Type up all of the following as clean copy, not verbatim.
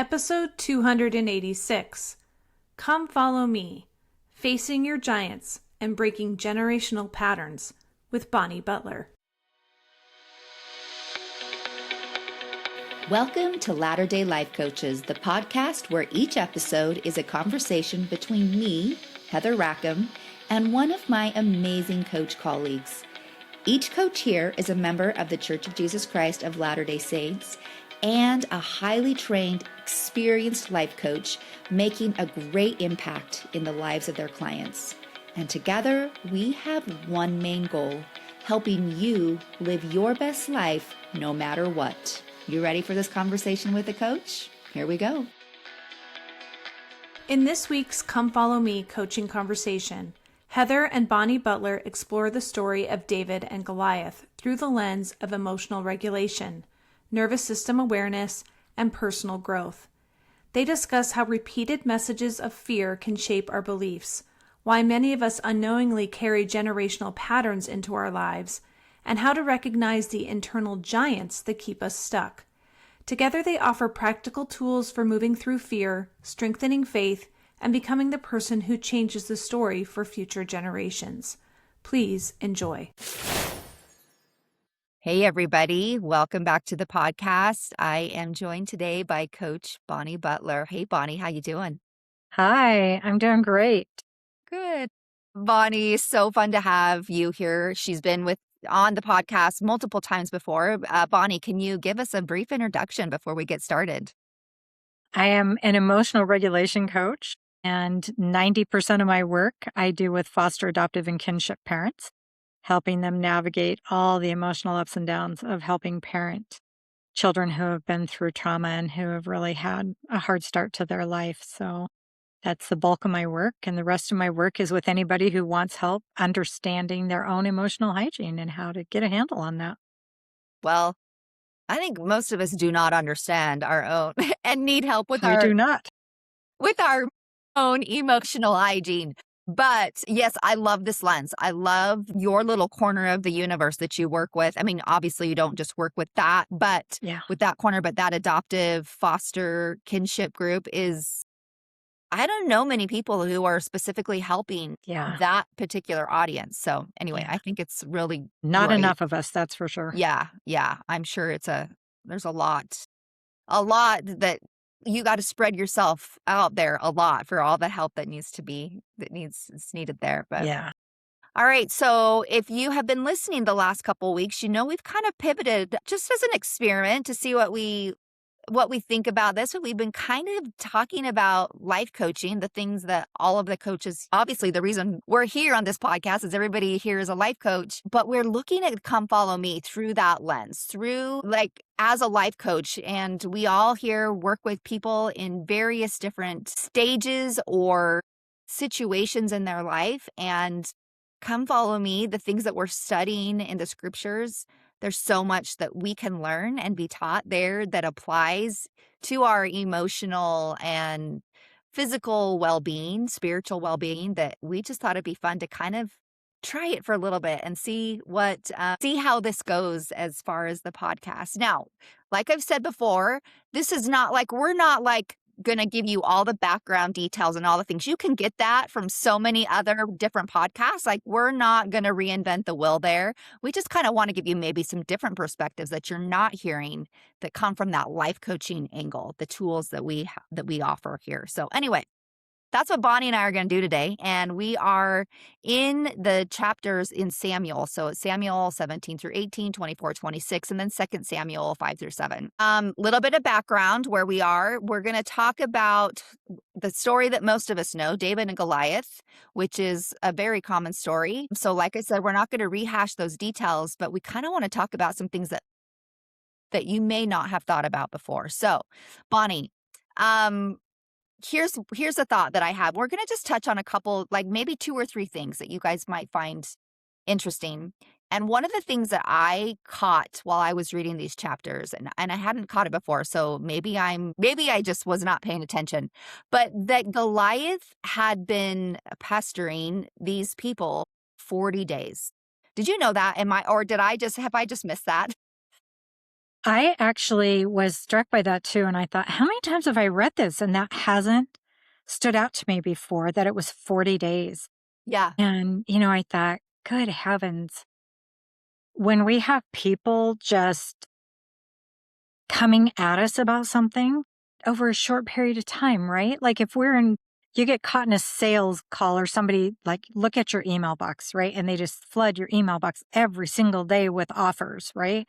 Episode 286, Come Follow Me, Facing Your Giants and Breaking Generational Patterns with Bonnie Butler. Welcome to Latter-day Life Coaches, the podcast where each episode is a conversation between me, Heather Rackham, and one of my amazing coach colleagues. Each coach here is a member of the Church of Jesus Christ of Latter-day Saints and a highly trained, experienced life coach making a great impact in the lives of their clients. And together, we have one main goal, helping you live your best life no matter what. You ready for this conversation with a coach? Here we go. In this week's Come Follow Me coaching conversation, Heather and Bonnie Butler explore the story of David and Goliath through the lens of emotional regulation, nervous system awareness, and personal growth. They discuss how repeated messages of fear can shape our beliefs, why many of us unknowingly carry generational patterns into our lives, and how to recognize the internal giants that keep us stuck. Together, they offer practical tools for moving through fear, strengthening faith, and becoming the person who changes the story for future generations. Please enjoy. Hey, everybody. Welcome back to the podcast. I am joined today by Coach Bonnie Butler. Hey, Bonnie, how you doing? Hi, I'm doing great. Good. Bonnie, so fun to have you here. She's been on the podcast multiple times before. Bonnie, can you give us a brief introduction before we get started? I am an emotional regulation coach, and 90% of my work I do with foster, adoptive, and kinship parents, helping them navigate all the emotional ups and downs of helping parent children who have been through trauma and who have really had a hard start to their life. So that's the bulk of my work. And the rest of my work is with anybody who wants help understanding their own emotional hygiene and how to get a handle on that. Well, I think most of us do not understand our own and need help with We do not. with our own emotional hygiene. But yes, I love this lens. I love your little corner of the universe that you work with. I mean, obviously you don't just work with that, but with that corner, but that adoptive foster kinship group is, I don't know many people who are specifically helping that particular audience. So anyway, I think it's really not great. enough of us, that's for sure. Yeah. I'm sure there's a lot that you got to spread yourself out there a lot for all the help that is needed there. But all right. So if you have been listening the last couple of weeks, we've kind of pivoted just as an experiment to see what we think about this. We've been kind of talking about life coaching, the things that all of the coaches, obviously the reason we're here on this podcast is everybody here is a life coach, but we're looking at Come Follow Me through that lens, as a life coach. And we all here work with people in various different stages or situations in their life. And Come Follow Me, the things that we're studying in the scriptures, there's so much that we can learn and be taught there that applies to our emotional and physical well-being, spiritual well-being, that we just thought it'd be fun to kind of try it for a little bit and see how this goes as far as the podcast. Now, like I've said before, this is not we're not going to give you all the background details and all the things. You can get that from so many other different podcasts. We're not going to reinvent the wheel there. We just kind of want to give you maybe some different perspectives that you're not hearing that come from that life coaching angle, the tools that we offer here. So anyway, that's what Bonnie and I are going to do today. And we are in the chapters in Samuel. So it's Samuel 17 through 18, 24, 26, and then 2 Samuel 5 through 7. Little bit of background where we are. We're going to talk about the story that most of us know, David and Goliath, which is a very common story. So like I said, we're not going to rehash those details, but we kind of want to talk about some things that you may not have thought about before. So Bonnie, here's a thought that I have. We're going to just touch on a couple, maybe 2 or 3 things that you guys might find interesting. And one of the things that I caught while I was reading these chapters, and I hadn't caught it before, so maybe I just was not paying attention, but that Goliath had been pestering these people 40 days. Did you know that? Have I just missed that? I actually was struck by that too. And I thought, how many times have I read this? And that hasn't stood out to me before, that it was 40 days. Yeah. And, I thought, good heavens, when we have people just coming at us about something over a short period of time, right? Like if you get caught in a sales call or somebody like, look at your email box, right? And they just flood your email box every single day with offers, right?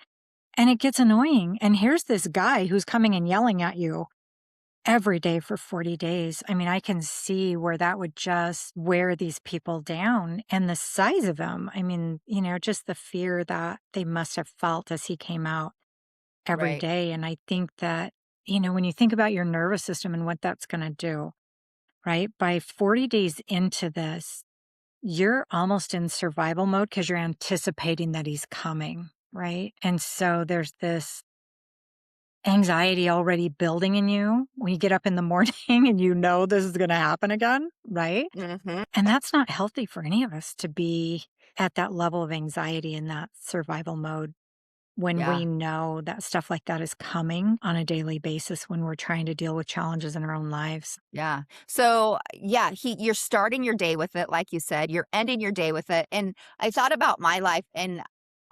And it gets annoying. And here's this guy who's coming and yelling at you every day for 40 days. I mean, I can see where that would just wear these people down, and the size of him. I mean, just the fear that they must have felt as he came out every Right. day. And I think that, when you think about your nervous system and what that's going to do, right? By 40 days into this, you're almost in survival mode because you're anticipating that he's coming, right? And so there's this anxiety already building in you when you get up in the morning and this is going to happen again, right? Mm-hmm. And that's not healthy for any of us to be at that level of anxiety in that survival mode when Yeah. we know that stuff like that is coming on a daily basis when we're trying to deal with challenges in our own lives. Yeah. So, yeah, you're starting your day with it, like you said, you're ending your day with it. And I thought about my life, and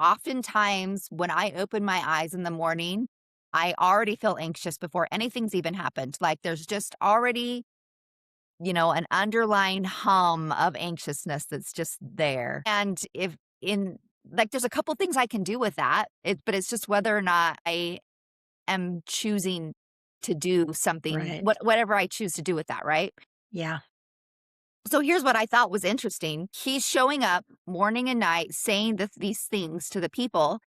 oftentimes when I open my eyes in the morning, I already feel anxious before anything's even happened. Like there's just already, an underlying hum of anxiousness that's just there. And if in like there's a couple things I can do with that. But it's just whether or not I am choosing to do something, Right. whatever I choose to do with that, right? Yeah. So here's what I thought was interesting. He's showing up morning and night saying these things to the people,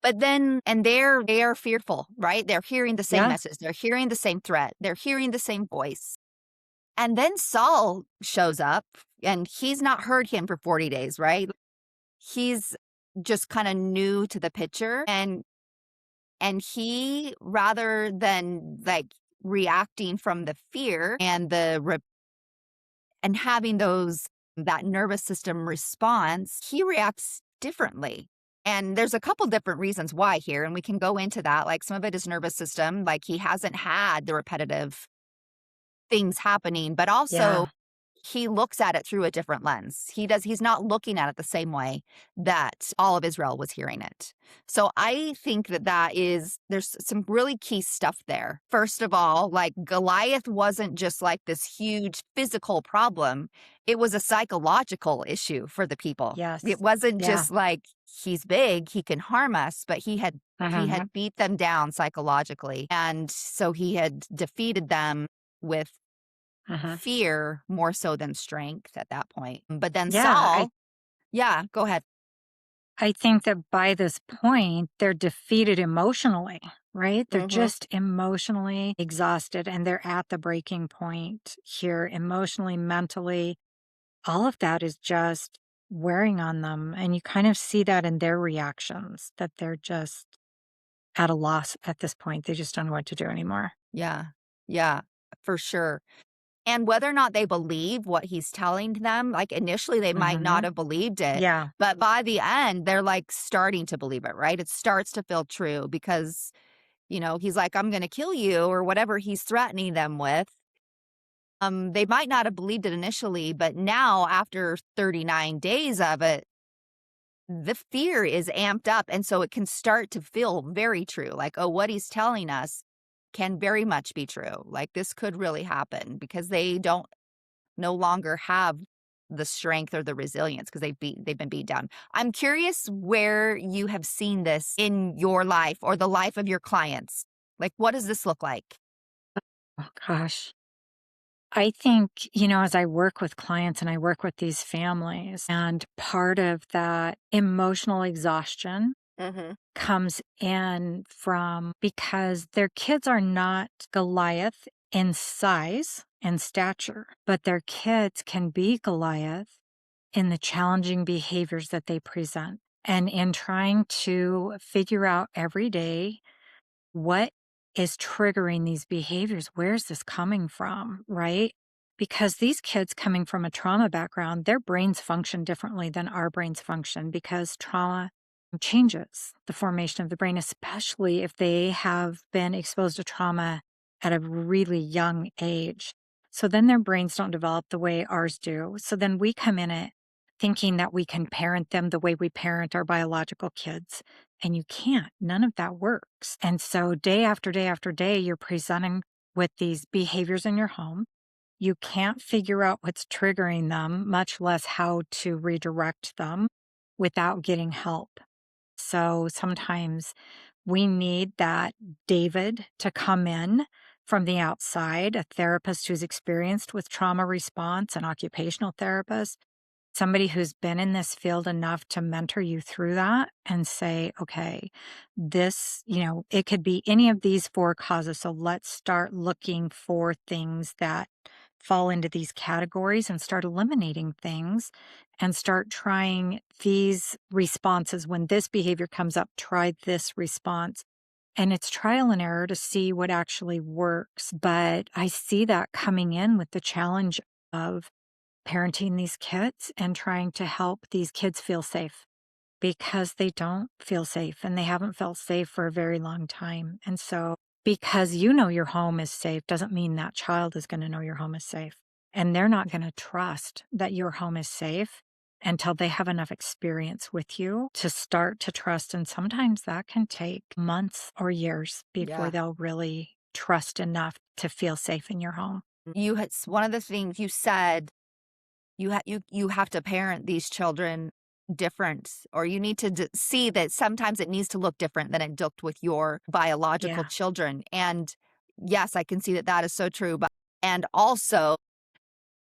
but then, and they are fearful, right? They're hearing the same Yeah. message. They're hearing the same threat. They're hearing the same voice. And then Saul shows up, and he's not heard him for 40 days, right? He's just kind of new to the picture, and he, rather than like reacting from the fear and and having that nervous system response, he reacts differently. And there's a couple different reasons why here, and we can go into that. Like some of it is nervous system, like he hasn't had the repetitive things happening, but also Yeah. he looks at it through a different lens. He's not looking at it the same way that all of Israel was hearing it. So I think there's some really key stuff there. First of all, like Goliath wasn't just like this huge physical problem. It was a psychological issue for the people. Yes. It wasn't Yeah. just like he's big, he can harm us, but he Mhm. had beat them down psychologically. And so he had defeated them with Mhm. fear more so than strength at that point. But then Yeah. I, Saul, yeah, go ahead. I think that by this point, they're defeated emotionally, right? They're Mhm. just emotionally exhausted and they're at the breaking point here, emotionally, mentally. All of that is just wearing on them. And you kind of see that in their reactions, that they're just at a loss at this point. They just don't know what to do anymore. Yeah. Yeah, for sure. And whether or not they believe what he's telling them, like initially they might not Hmm. have believed it, Yeah. but by the end they're like starting to believe it, right? It starts to feel true because, he's like, I'm going to kill you or whatever he's threatening them with. They might not have believed it initially, but now after 39 days of it, the fear is amped up, and so it can start to feel very true, like, "Oh, what he's telling us can very much be true." Like, this could really happen because they don't no longer have the strength or the resilience because they've been beat down. I'm curious where you have seen this in your life or the life of your clients. Like, what does this look like? Oh, gosh. I think, as I work with clients and I work with these families, and part of that emotional exhaustion Mhm. comes in from because their kids are not Goliath in size and stature, but their kids can be Goliath in the challenging behaviors that they present. And in trying to figure out every day what is triggering these behaviors, where's this coming from, right? Because these kids coming from a trauma background, their brains function differently than our brains function because trauma changes the formation of the brain, especially if they have been exposed to trauma at a really young age. So then their brains don't develop the way ours do. So then we come in it thinking that we can parent them the way we parent our biological kids. And you can't. None of that works. And so day after day after day, you're presenting with these behaviors in your home. You can't figure out what's triggering them, much less how to redirect them without getting help. So sometimes we need that David to come in from the outside, a therapist who's experienced with trauma response, an occupational therapist, somebody who's been in this field enough to mentor you through that and say, okay, this, it could be any of these 4 causes. So let's start looking for things that fall into these categories and start eliminating things and start trying these responses. When this behavior comes up, try this response. And it's trial and error to see what actually works. But I see that coming in with the challenge of parenting these kids and trying to help these kids feel safe because they don't feel safe and they haven't felt safe for a very long time. And so, because your home is safe doesn't mean that child is going to know your home is safe. And they're not going to trust that your home is safe until they have enough experience with you to start to trust. And sometimes that can take months or years before they'll really trust enough to feel safe in your home. You had one of the things you said, you have to parent these children different, or you need to see that sometimes it needs to look different than it looked with your biological children. And yes, I can see that is so true. And also,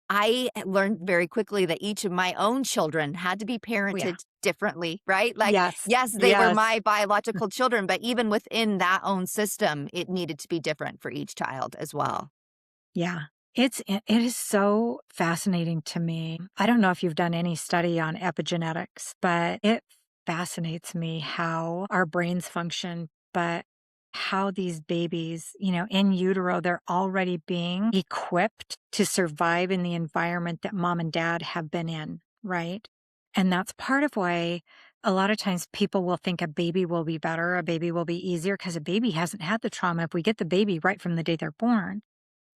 I learned very quickly that each of my own children had to be parented differently, right? Like, yes, they were my biological children, but even within that own system, it needed to be different for each child as well. Yeah. It is so fascinating to me. I don't know if you've done any study on epigenetics, but it fascinates me how our brains function, but how these babies, in utero, they're already being equipped to survive in the environment that mom and dad have been in, right? And that's part of why a lot of times people will think a baby will be better, a baby will be easier, because a baby hasn't had the trauma if we get the baby right from the day they're born.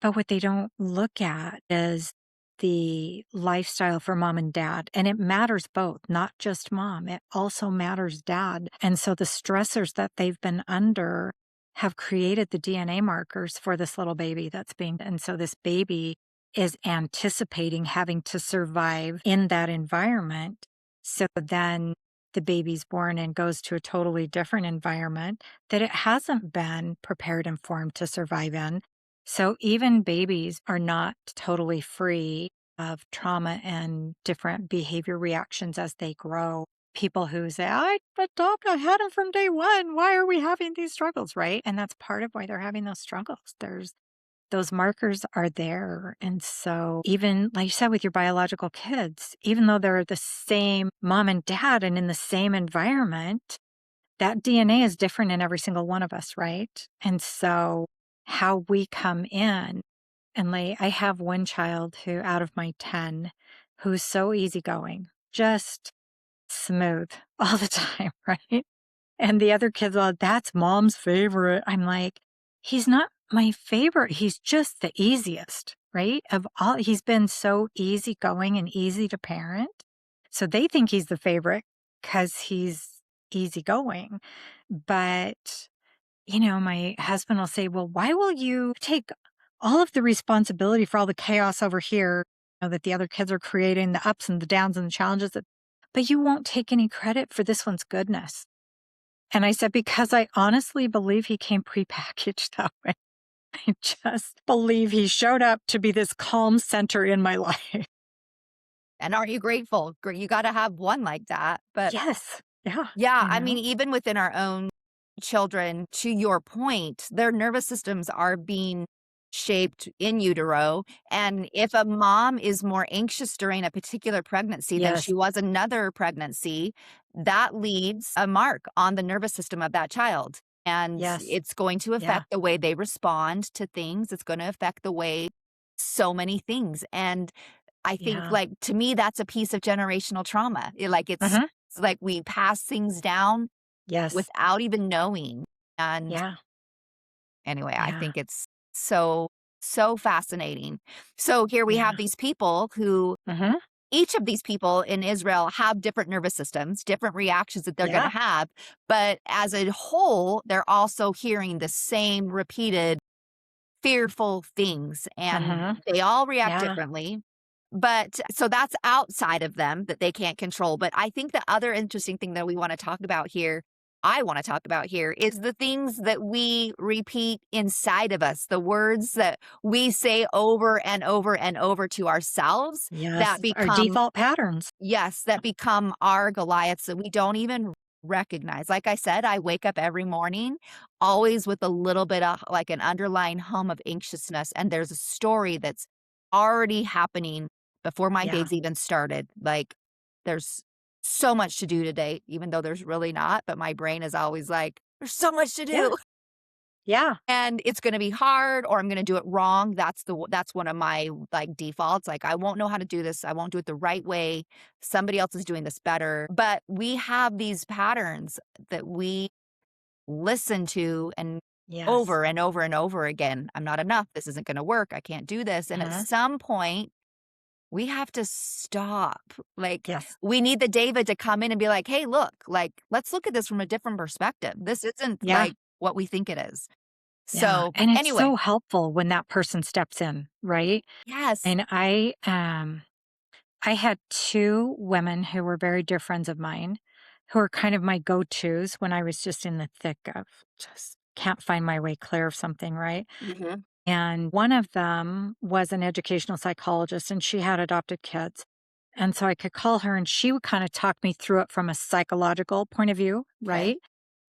But what they don't look at is the lifestyle for mom and dad. And it matters both, not just mom. It also matters dad. And so the stressors that they've been under have created the DNA markers for this little baby and so this baby is anticipating having to survive in that environment. So then the baby's born and goes to a totally different environment that it hasn't been prepared and formed to survive in. So even babies are not totally free of trauma and different behavior reactions as they grow. People who say, I had them from day one. Why are we having these struggles, right? And that's part of why they're having those struggles. Those markers are there. And so even like you said with your biological kids, even though they're the same mom and dad and in the same environment, that DNA is different in every single one of us, right? And so how we come in and I have one child who out of my 10 who's so easygoing, just smooth all the time, right? And the other kids are, that's mom's favorite. I'm like, he's not my favorite. He's just the easiest, right? Of all, he's been so easygoing and easy to parent. So they think he's the favorite because he's easygoing. But my husband will say, well, why will you take all of the responsibility for all the chaos over here that the other kids are creating, the ups and the downs and the challenges, but you won't take any credit for this one's goodness? And I said, because I honestly believe he came prepackaged that way. I just believe he showed up to be this calm center in my life. And aren't you grateful? You got to have one like that. But yes. Yeah. Yeah. I mean, even within our own children, to your point, their nervous systems are being shaped in utero. And if a mom is more anxious during a particular pregnancy than she was another pregnancy, that leaves a mark on the nervous system of that child. And it's going to affect the way they respond to things. It's going to affect the way so many things. And I think, to me, that's a piece of generational trauma. It's It's like we pass things down Yes. without even knowing. And Yeah. anyway, I Yeah. think it's so, so fascinating. So here we Yeah. have these people who, Mhm. each of these people in Israel have different nervous systems, different reactions that they're going Yeah. to have. But as a whole, they're also hearing the same repeated fearful things, and Mhm. they all react Yeah. differently. But so that's outside of them that they can't control. But I think the other interesting thing that we want to talk about here, I want to talk about here, is the things that we repeat inside of us, the words that we say over and over and over to ourselves Yes. that Our become, default patterns. yes, that become our Goliaths that we don't even recognize. Like I said, I wake up every morning always with a little bit of like an underlying hum of anxiousness. And there's a story that's already happening before my Yeah. day's even started. Like there's so much to do today, even though there's really not. But my brain is always like, there's so much to Yeah. do Yeah. and it's gonna be hard or I'm gonna do it wrong. That's one of my, like, defaults, like, I won't know how to do this, I won't do it the right way, somebody else is doing this better, but we have these patterns that we listen to and Yes. over and over and over again, "I'm not enough, this isn't gonna work, I can't do this," and at Mhm. some point, we have to stop, like, Yes. we need the David to come in and be like, "Hey, look, like, let's look at this from a different perspective, this isn't, Yeah. like, what we think it is." Yeah. So, And it's anyway. so helpful when that person steps in, right? Yes. And I had two women who were very dear friends of mine who were kind of my go-tos when I was just in the thick of just can't find my way clear of something, right? Mhm. And one of them was an educational psychologist and she had adopted kids. And so I could call her and she would kind of talk me through it from a psychological point of view, Okay. right?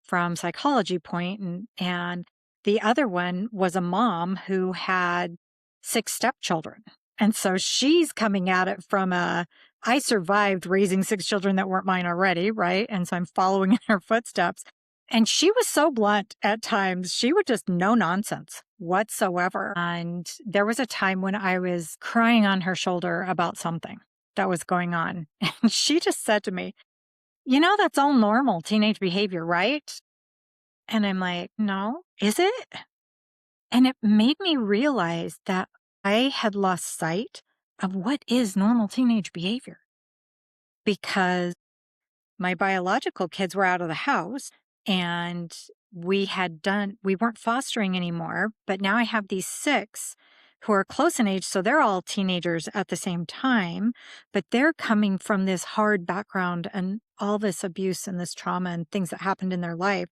From psychology point and the other one was a mom who had six stepchildren. And so she's coming at it from a I survived raising six children that weren't mine already, right? And so I'm following in her footsteps. And she was so blunt at times. She would just no nonsense whatsoever. And there was a time when I was crying on her shoulder about something that was going on. And she just said to me, "You know, that's all normal teenage behavior, right?" And I'm like, "No, is it?" And it made me realize that I had lost sight of what is normal teenage behavior because my biological kids were out of the house and we weren't fostering anymore, but now I have these six who are close in age, so they're all teenagers at the same time, but they're coming from this hard background and all this abuse and this trauma and things that happened in their life.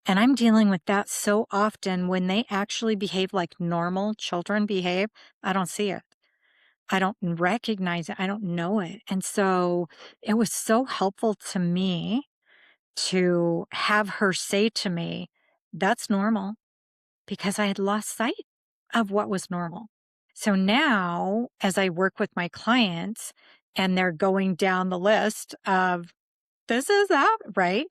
And I'm dealing with that so often when they actually behave like normal children behave. I don't see it. I don't recognize it. I don't know it. And so it was so helpful to me to have her say to me, "That's normal," because I had lost sight of what was normal. So now, as I work with my clients and they're going down the list of this is that, right?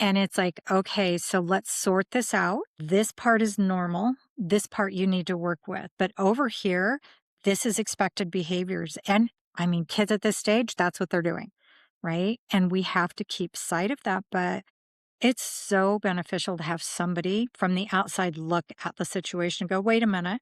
And it's like, okay, so let's sort this out. This part is normal. This part you need to work with. But over here, this is expected behaviors. And I mean, kids at this stage, that's what they're doing. Right. And we have to keep sight of that. But it's so beneficial to have somebody from the outside look at the situation and go, wait a minute,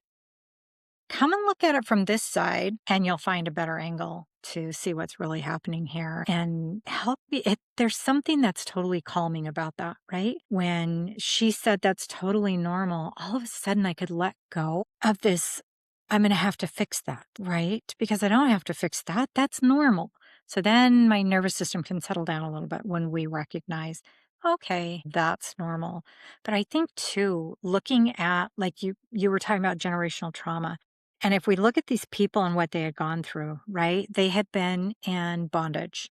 come and look at it from this side, and you'll find a better angle to see what's really happening here and help you. There's something that's totally calming about that, right? When she said that's totally normal, all of a sudden I could let go of this. I'm going to have to fix that, right? Because I don't have to fix that. That's normal. So then my nervous system can settle down a little bit when we recognize, okay, that's normal. But I think too, looking at like you were talking about generational trauma. And if we look at these people and what they had gone through, right? They had been in bondage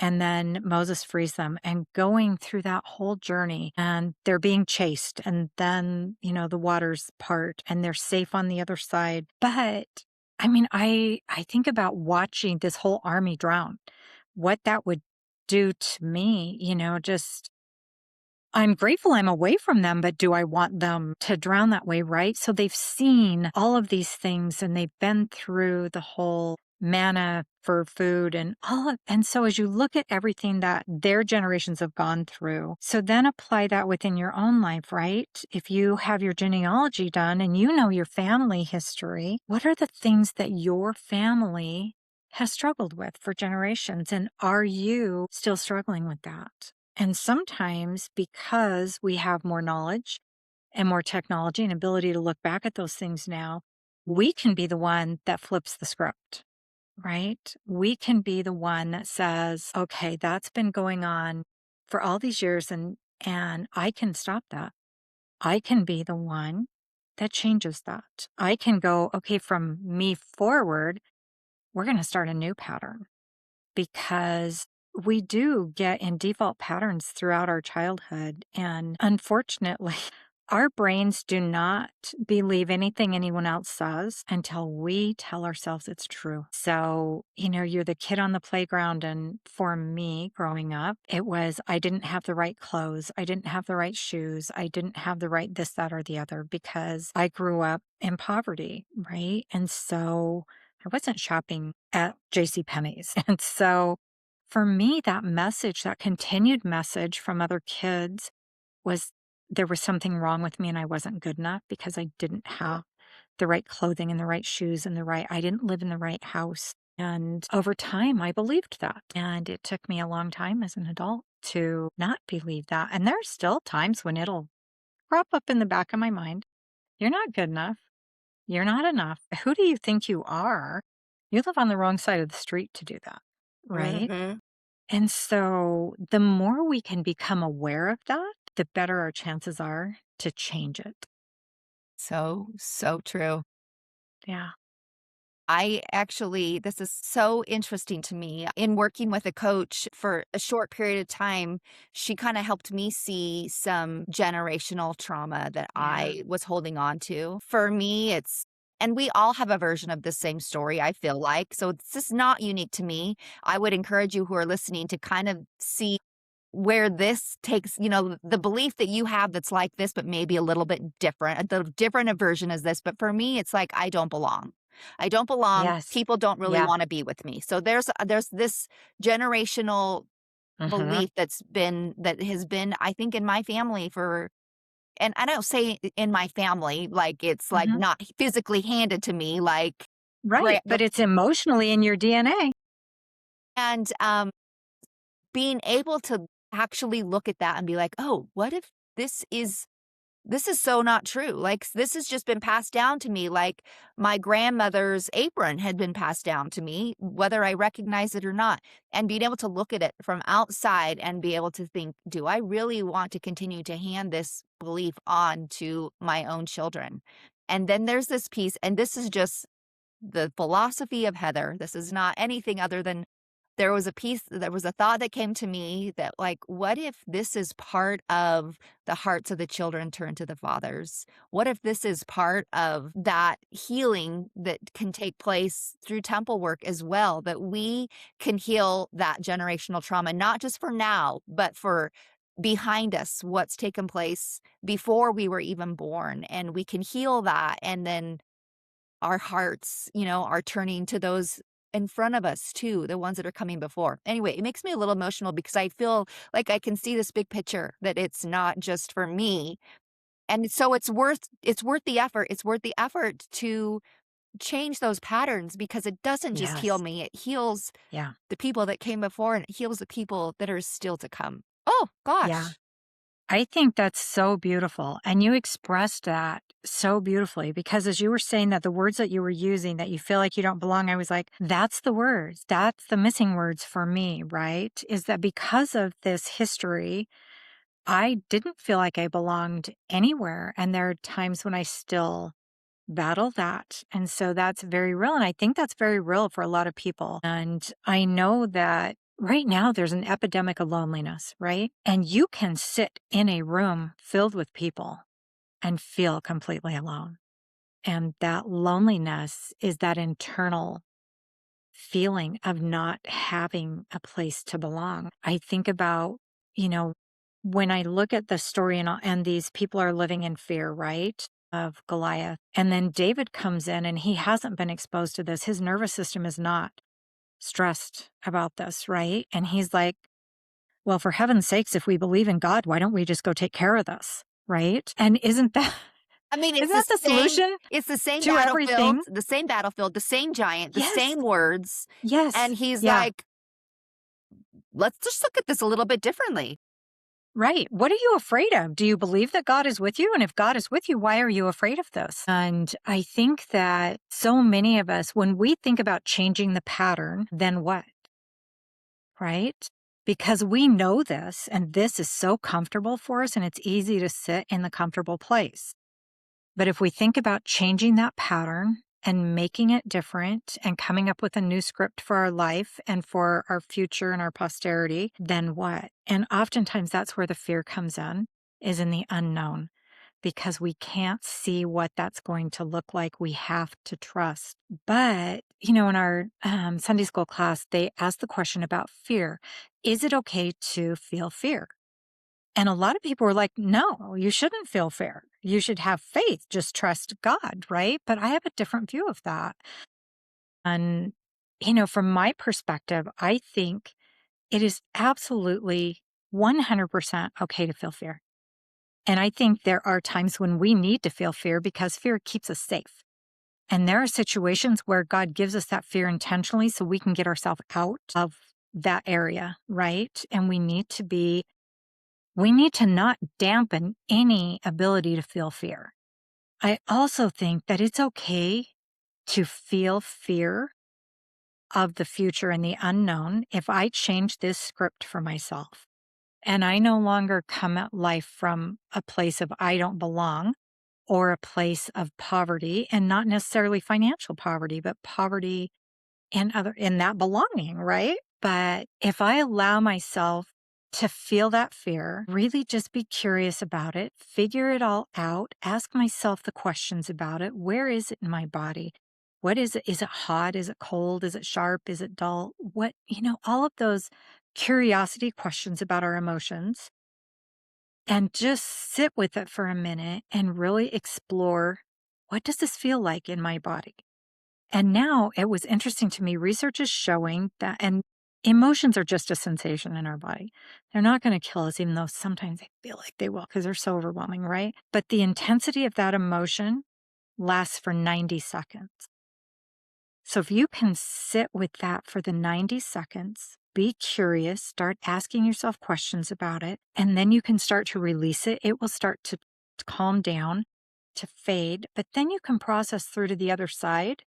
and then Moses frees them and going through that whole journey and they're being chased and then, the waters part and they're safe on the other side. But I mean, I think about watching this whole army drown, what that would do to me, just I'm grateful I'm away from them, but do I want them to drown that way, right? So they've seen all of these things and they've been through the whole manna for food and and so as you look at everything that their generations have gone through, so then apply that within your own life, right? If you have your genealogy done and you know your family history, what are the things that your family has struggled with for generations? And are you still struggling with that? And sometimes because we have more knowledge and more technology and ability to look back at those things now, we can be the one that flips the script, right? We can be the one that says, okay, that's been going on for all these years and I can stop that. I can be the one that changes that. I can go, okay, from me forward, we're going to start a new pattern because we do get in default patterns throughout our childhood. And unfortunately, our brains do not believe anything anyone else says until we tell ourselves it's true. So, you're the kid on the playground. And for me growing up, it was I didn't have the right clothes. I didn't have the right shoes. I didn't have the right this, that, or the other because I grew up in poverty, right? And so I wasn't shopping at J.C. Penney's. And so for me, that message, that continued message from other kids was there was something wrong with me and I wasn't good enough because I didn't have the right clothing and the right shoes and I didn't live in the right house. And over time, I believed that. And it took me a long time as an adult to not believe that. And there are still times when it'll crop up in the back of my mind. You're not good enough. You're not enough. Who do you think you are? You live on the wrong side of the street to do that, right? Mm-hmm. And so the more we can become aware of that, the better our chances are to change it. So, so true. Yeah. This is so interesting to me. In working with a coach for a short period of time, she kind of helped me see some generational trauma that Yeah. I was holding on to. For me, and we all have a version of the same story, I feel like. So this is not unique to me. I would encourage you who are listening to kind of see where this takes, the belief that you have that's like this, but maybe a little bit different. The different a version is this. But for me, it's like I don't belong. I don't belong. Yes. People don't really Yeah. want to be with me. So there's this generational Mm-hmm. belief that has been, I think, in my family and I don't say in my family like it's like Mm-hmm. not physically handed to me, like Right. But it's emotionally in your DNA. and being able to actually look at that and be like, oh, what if this is so not true. Like, this has just been passed down to me. Like, my grandmother's apron had been passed down to me, whether I recognize it or not. And being able to look at it from outside and be able to think, do I really want to continue to hand this belief on to my own children? And then there's this piece, and this is just the philosophy of Heather. This is not anything other than there was a thought that came to me that, like, what if this is part of the hearts of the children turn to the fathers? What if this is part of that healing that can take place through temple work as well, that we can heal that generational trauma, not just for now, but for behind us, what's taken place before we were even born, and we can heal that, and then our hearts, are turning to those in front of us too, the ones that are coming before. Anyway, it makes me a little emotional because I feel like I can see this big picture that it's not just for me. And so it's worth the effort. It's worth the effort to change those patterns because it doesn't just heal Yes. me. It heals Yeah. the people that came before and it heals the people that are still to come. Oh Yeah. gosh. I think that's so beautiful. And you expressed that so beautifully because as you were saying that the words that you were using that you feel like you don't belong, I was like, that's the words. That's the missing words for me, right? Is that because of this history, I didn't feel like I belonged anywhere. And there are times when I still battle that. And so that's very real. And I think that's very real for a lot of people. And I know that right now there's an epidemic of loneliness, right? And you can sit in a room filled with people and feel completely alone. And that loneliness is that internal feeling of not having a place to belong. I think about, you know, when I look at the story and these people are living in fear, right? Of Goliath. And then David comes in and he hasn't been exposed to this. His nervous system is not. stressed about this, right? And he's like, well, for heaven's sakes, if we believe in God, why don't we just go take care of this? Right? And isn't that I mean, isn't that the solution it's the same to everything? battlefield, the same giant, the Yes. same words. Yes. And he's Yeah. like, let's just look at this a little bit differently. Right. What are you afraid of? Do you believe that God is with you? And if God is with you, why are you afraid of this? And I think that so many of us, when we think about changing the pattern, then what? Right? Because we know this, and this is so comfortable for us, and it's easy to sit in the comfortable place. But if we think about changing that pattern and making it different and coming up with a new script for our life and for our future and our posterity, then what? And oftentimes that's where the fear comes in, is in the unknown, because we can't see what that's going to look like. We have to trust. But, in our Sunday school class, they asked the question about fear. Is it okay to feel fear? And a lot of people were like, no, you shouldn't feel fear. You should have faith, just trust God, right? But I have a different view of that. And, from my perspective, I think it is absolutely 100% okay to feel fear. And I think there are times when we need to feel fear because fear keeps us safe. And there are situations where God gives us that fear intentionally so we can get ourselves out of that area, right? And we need to not dampen any ability to feel fear. I also think that it's okay to feel fear of the future and the unknown if I change this script for myself. And I no longer come at life from a place of I don't belong or a place of poverty, and not necessarily financial poverty, but poverty in that belonging, right? But if I allow myself to feel that fear, really just be curious about it, figure it all out, ask myself the questions about it. Where is it in my body? What is it? Is it hot? Is it cold? Is it sharp? Is it dull? All of those curiosity questions about our emotions, and just sit with it for a minute and really explore, what does this feel like in my body? And now it was interesting to me. Research is showing that, and emotions are just a sensation in our body. They're not going to kill us, even though sometimes they feel like they will because they're so overwhelming, right? But the intensity of that emotion lasts for 90 seconds. So if you can sit with that for the 90 seconds, be curious, start asking yourself questions about it, and then you can start to release it. It will start to calm down, to fade, but then you can process through to the other side.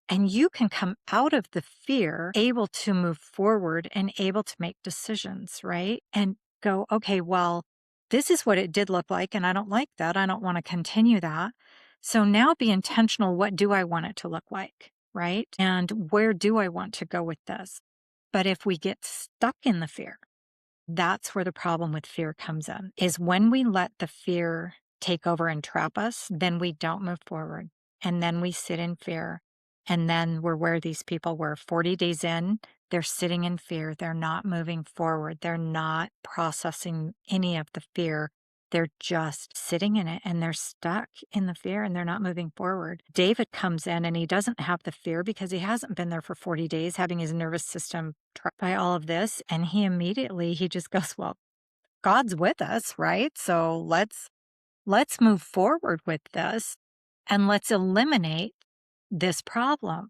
And you can come out of the fear able to move forward and able to make decisions, right? And go, okay, well, this is what it did look like, and I don't like that. I don't want to continue that. So now be intentional. What do I want it to look like, right? And where do I want to go with this? But if we get stuck in the fear, that's where the problem with fear comes in, is when we let the fear take over and trap us, then we don't move forward. And then we sit in fear. And then we're where these people were 40 days in, they're sitting in fear. They're not moving forward. They're not processing any of the fear. They're just sitting in it, and they're stuck in the fear, and they're not moving forward. David comes in and he doesn't have the fear because he hasn't been there for 40 days, having his nervous system trapped by all of this. And he just goes, well, God's with us, right? So let's move forward with this, and let's eliminate this problem.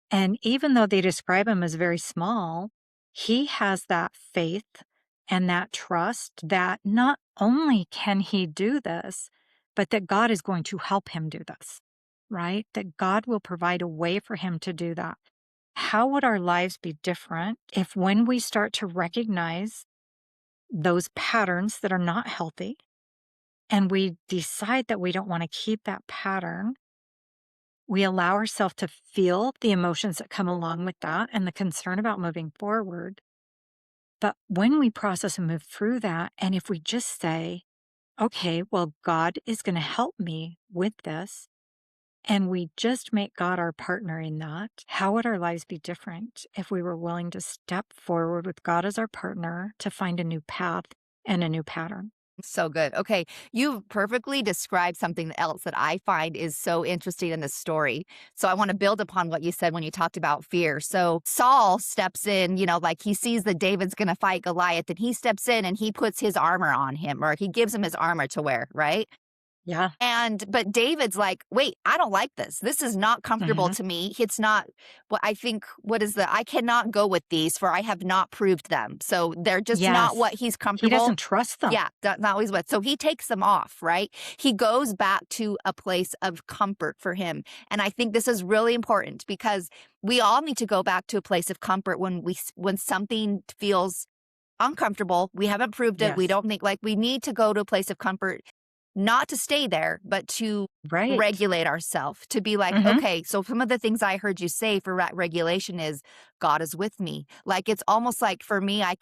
And even though they describe him as very small, he has that faith and that trust that not only can he do this, but that God is going to help him do this, right? That God will provide a way for him to do that. How would our lives be different if, when we start to recognize those patterns that are not healthy, and we decide that we don't want to keep that pattern, we allow ourselves to feel the emotions that come along with that and the concern about moving forward. But when we process and move through that, and if we just say, okay, well, God is going to help me with this, and we just make God our partner in that, how would our lives be different if we were willing to step forward with God as our partner to find a new path and a new pattern? So good. Okay. You perfectly described something else that I find is so interesting in this story. So I want to build upon what you said when you talked about fear. So Saul steps in, like he sees that David's going to fight Goliath, and he steps in and he puts his armor on him, or he gives him his armor to wear, right? Yeah. But David's like, wait, I don't like this. This is not comfortable Hmm. to me. It's not what I think. I cannot go with these, for I have not proved them. So they're just not Yes. what he's He comfortable. doesn't trust them. Yeah, that's not what he's with. So he takes them off, right? He goes back to a place of comfort for him. And I think this is really important, because we all need to go back to a place of comfort when something feels uncomfortable. We haven't proved it. We Yes. don't think, like, we need to go to a place of comfort, not to stay there, but to Right. regulate ourselves, to be like, Hmm. okay, so some of the things I heard you say for regulation is God is with me. Like, it's almost like for me, I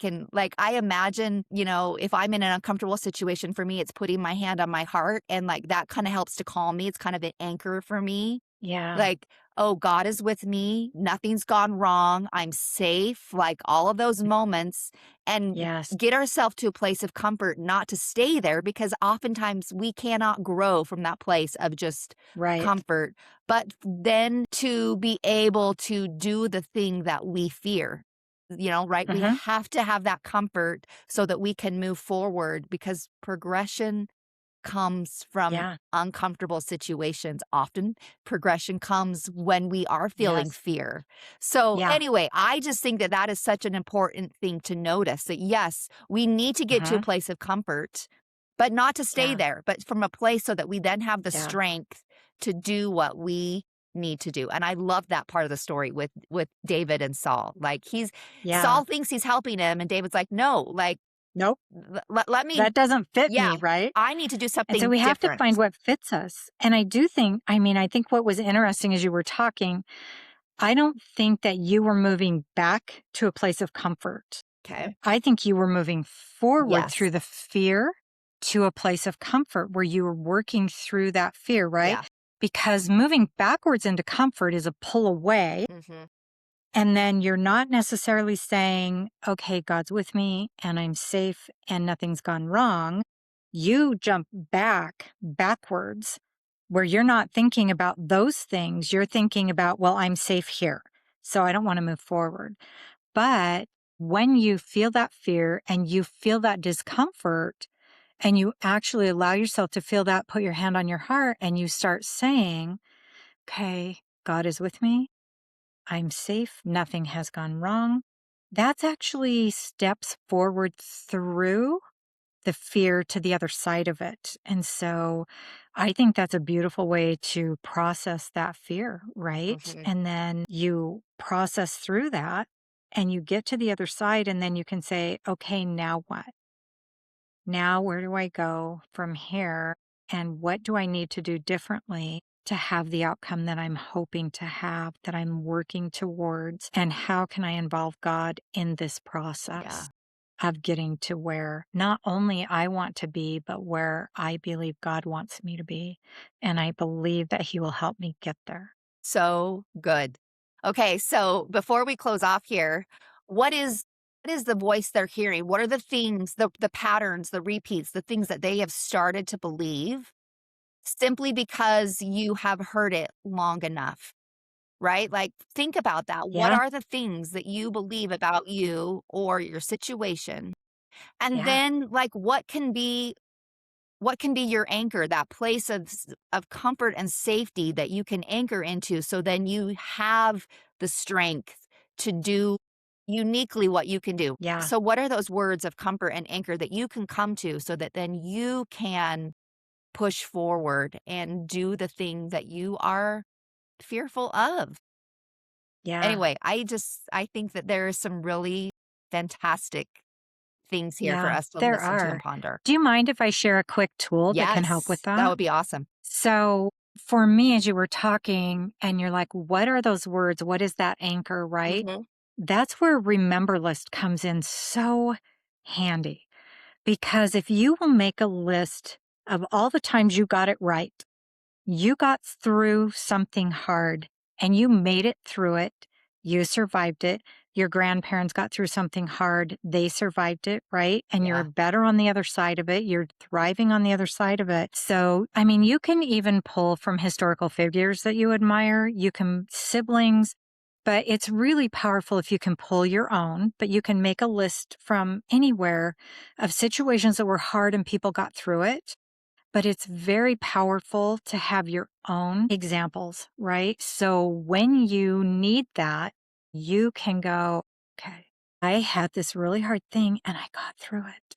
imagine, if I'm in an uncomfortable situation, for me, it's putting my hand on my heart, and like that kind of helps to calm me. It's kind of an anchor for me. Yeah. Like, oh, God is with me. Nothing's gone wrong. I'm safe. Like all of those moments, and Yes. get ourselves to a place of comfort, not to stay there, because oftentimes we cannot grow from that place of just Right. comfort, but then to be able to do the thing that we fear. Right? We Hmm. have to have that comfort so that we can move forward, because progression comes from Yeah. uncomfortable situations. Often progression comes when we are feeling Yes. fear. So Yeah. anyway, I just think that that is such an important thing to notice, that yes, we need to get to a Hmm. place of comfort, but not to stay Yeah. there, but from a place so that we then have the Yeah. strength to do what we need to do. And I love that part of the story with David and Saul. Like, Yeah. Saul thinks he's helping him, and David's like, no, like, Nope. let me, That doesn't fit yeah, me, right? I need to do And so something we have to different. find what fits us. And I do think, I think what was interesting as you were talking, I don't think that you were moving back to a place of comfort. Okay. I think you were moving forward Yes. through the fear to a place of comfort where you were working through that fear, right? Yeah. Because moving backwards into comfort is a pull away. Mhm. And then you're not necessarily saying, okay, God's with me and I'm safe and nothing's gone wrong. You jump backwards, where you're not thinking about those things. You're thinking about, well, I'm safe here, so I don't want to move forward. But when you feel that fear and you feel that discomfort, and you actually allow yourself to feel that, put your hand on your heart and you start saying, okay, God is with me. I'm safe. Nothing has gone wrong. That's actually steps forward through the fear to the other side of it. And so I think that's a beautiful way to process that fear, right? Mhm. And then you process through that and you get to the other side, and then you can say, okay, now what? Now, where do I go from here? And what do I need to do differently to have the outcome that I'm hoping to have, that I'm working towards? And how can I involve God in this Yeah. process of getting to where not only I want to be, but where I believe God wants me to be? And I believe that He will help me get there. So good. Okay, so before we close off here, what is the voice they're hearing? What are the things, the patterns, the repeats, the things that they have started to believe simply because you have heard it long enough, right? Like, think about that. What Yeah. are the things that you believe about you or your situation? And Yeah. then, like, what can be your anchor, that place of comfort and safety that you can anchor into, so then you have the strength to do uniquely what you can do. Yeah. So what are those words of comfort and anchor that you can come to, so that then you can push forward and do the thing that you are fearful of? Yeah. Anyway, I think that there is some really fantastic things here for Yeah. us to There listen to and are. ponder. Do you mind if I share a quick tool that can help with Yes, that that? would be awesome. So, for me, as you were talking and you're like, what are those words? What is that anchor, right? Mhm. That's where remember list comes in so handy. Because if you will make a list of all the times you got it right, you got through something hard and you made it through it, you survived it, Your grandparents got through something hard. They survived it, right? And you're Yeah. better on the other side of it. You're thriving on the other side of it. So, I mean, you can even pull from historical figures that you admire. You can siblings, but it's really powerful if you can pull your own, but you can make a list from anywhere of situations that were hard and people got through it. But it's very powerful to have your own examples, right? So when you need that, you can go, okay, I had this really hard thing and I got through it.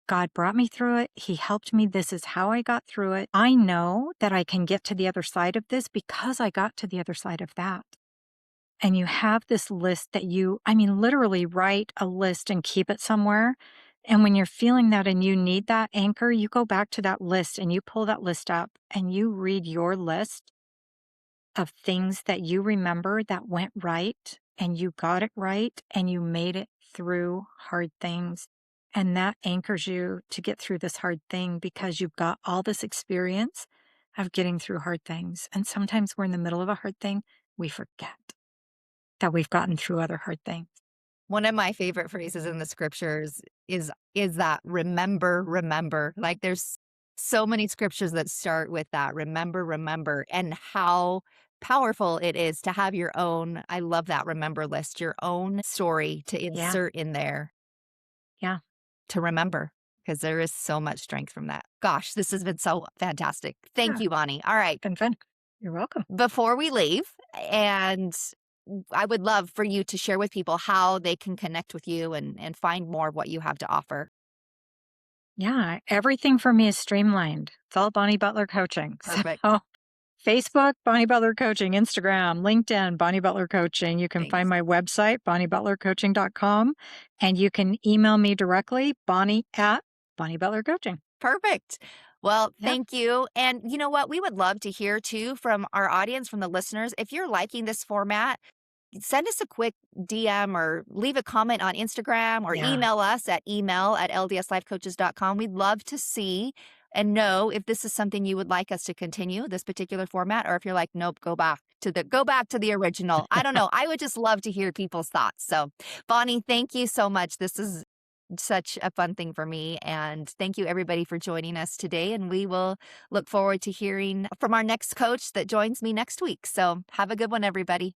God brought me through it. He helped me. This is how I got through it. I know that I can get to the other side of this because I got to the other side of that. And you have this list that literally write a list and keep it somewhere. And when you're feeling that and you need that anchor, you go back to that list and you pull that list up and you read your list of things that you remember that went right and you got it right and you made it through hard things. And that anchors you to get through this hard thing because you've got all this experience of getting through hard things. And sometimes we're in the middle of a hard thing, we forget that we've gotten through other hard things. One of my favorite phrases in the scriptures is that remember. Like there's so many scriptures that start with that remember, and how powerful it is to have your own, I love that remember list, your own story to insert in there. Yeah. To remember, because there is so much strength from that. Gosh, this has been so fantastic. Thank you, Bonnie. All right. Been fun. You're welcome. Before we leave, and I would love for you to share with people how they can connect with you and find more of what you have to offer. Yeah, everything for me is streamlined. It's all Bonnie Butler Coaching. Perfect. So, Facebook, Bonnie Butler Coaching, Instagram, LinkedIn, Bonnie Butler Coaching. You can find my website, bonniebutlercoaching.com, and you can email me directly, Bonnie at Bonnie Butler Coaching. Perfect. Well, thank you. And you know what? We would love to hear too from our audience, from the listeners. If you're liking this format, send us a quick DM or leave a comment on Instagram or email us at email@ldslifecoaches.com. We'd love to see and know if this is something you would like us to continue, this particular format, or if you're like, nope, go back to the original. I don't know. I would just love to hear people's thoughts. So, Bonnie, thank you so much. This is such a fun thing for me. And thank you, everybody, for joining us today. And we will look forward to hearing from our next coach that joins me next week. So have a good one, everybody.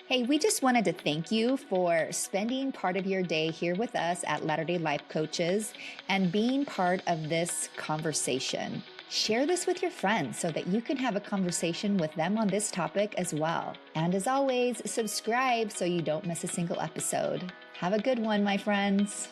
Hey, we just wanted to thank you for spending part of your day here with us at Latter-day Life Coaches and being part of this conversation. Share this with your friends so that you can have a conversation with them on this topic as well. And as always, subscribe so you don't miss a single episode. Have a good one, my friends.